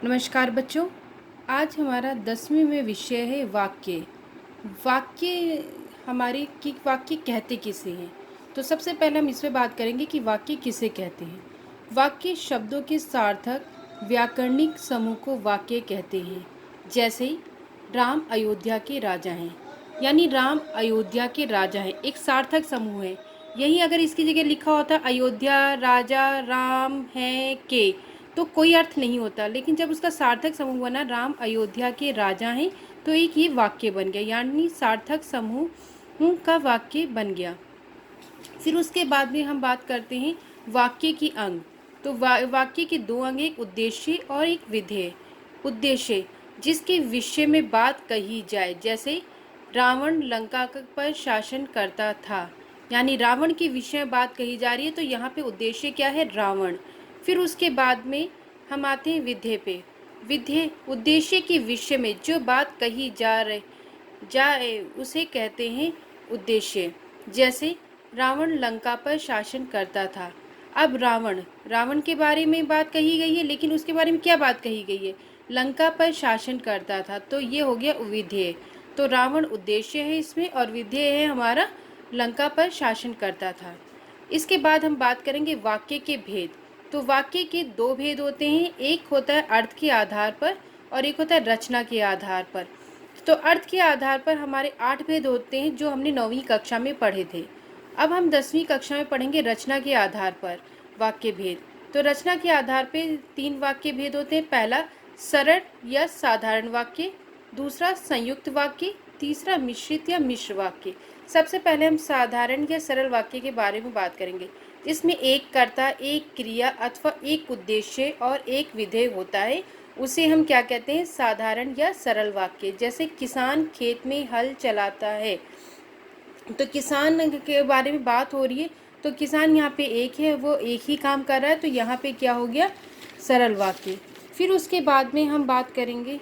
नमस्कार बच्चों। आज हमारा 10वीं में विषय है वाक्य। वाक्य हमारे कि वाक्य कहते किसे हैं। तो सबसे पहले हम इस पे बात करेंगे कि वाक्य किसे कहते हैं। वाक्य शब्दों के सार्थक व्याकरणिक समूह को वाक्य कहते हैं। जैसे राम अयोध्या के राजा हैं, यानी राम अयोध्या के राजा हैं, एक सार्थक समूह है। यही अगर इसकी जगह लिखा होता अयोध्या राजा राम है के, तो कोई अर्थ नहीं होता। लेकिन जब उसका सार्थक समूह बना राम अयोध्या के राजा हैं, तो एक ही वाक्य बन गया, यानी सार्थक समूह का वाक्य बन गया। फिर उसके बाद में हम बात करते हैं वाक्य की अंग। तो वाक्य के दो अंग, एक उद्देश्य और एक विधेय। उद्देश्य जिसके विषय में बात कही जाए, जैसे रावण लंका पर शासन करता था, यानी रावण के विषय में बात कही जा रही है, तो यहाँ पे उद्देश्य क्या है? रावण। फिर उसके बाद में हम आते हैं विधेय पे। विधेय उद्देश्य के विषय में जो बात कही जाए उसे कहते हैं उद्देश्य। जैसे रावण लंका पर शासन करता था। अब रावण के बारे में बात कही गई है, लेकिन उसके बारे में क्या बात कही गई है? लंका पर शासन करता था, तो ये हो गया विधेय। तो रावण उद्देश्य है इसमें, और विधेय है हमारा लंका पर शासन करता था। इसके बाद हम बात करेंगे वाक्य के भेद। तो वाक्य के दो भेद होते हैं, एक होता है अर्थ के आधार पर और एक होता है रचना के आधार पर। तो अर्थ के आधार पर हमारे 8 भेद होते हैं, जो हमने 9वीं कक्षा में पढ़े थे। अब हम 10वीं कक्षा में पढ़ेंगे रचना के आधार पर वाक्य भेद। तो रचना के आधार पर 3 वाक्य भेद होते हैं। पहला सरल या साधारण वाक्य, दूसरा संयुक्त वाक्य, तीसरा मिश्रित या मिश्र वाक्य। सबसे पहले हम साधारण या सरल वाक्य के बारे में बात करेंगे। इसमें एक कर्ता, एक क्रिया अथवा एक उद्देश्य और एक विधेय होता है। उसे हम क्या कहते हैं? साधारण या सरल वाक्य। जैसे किसान खेत में हल चलाता है, तो किसान के बारे में बात हो रही है, तो किसान यहाँ पे एक है, वो एक ही काम कर रहा है, तो यहाँ पे क्या हो गया? सरल वाक्य। फिर उसके बाद में हम बात करेंगे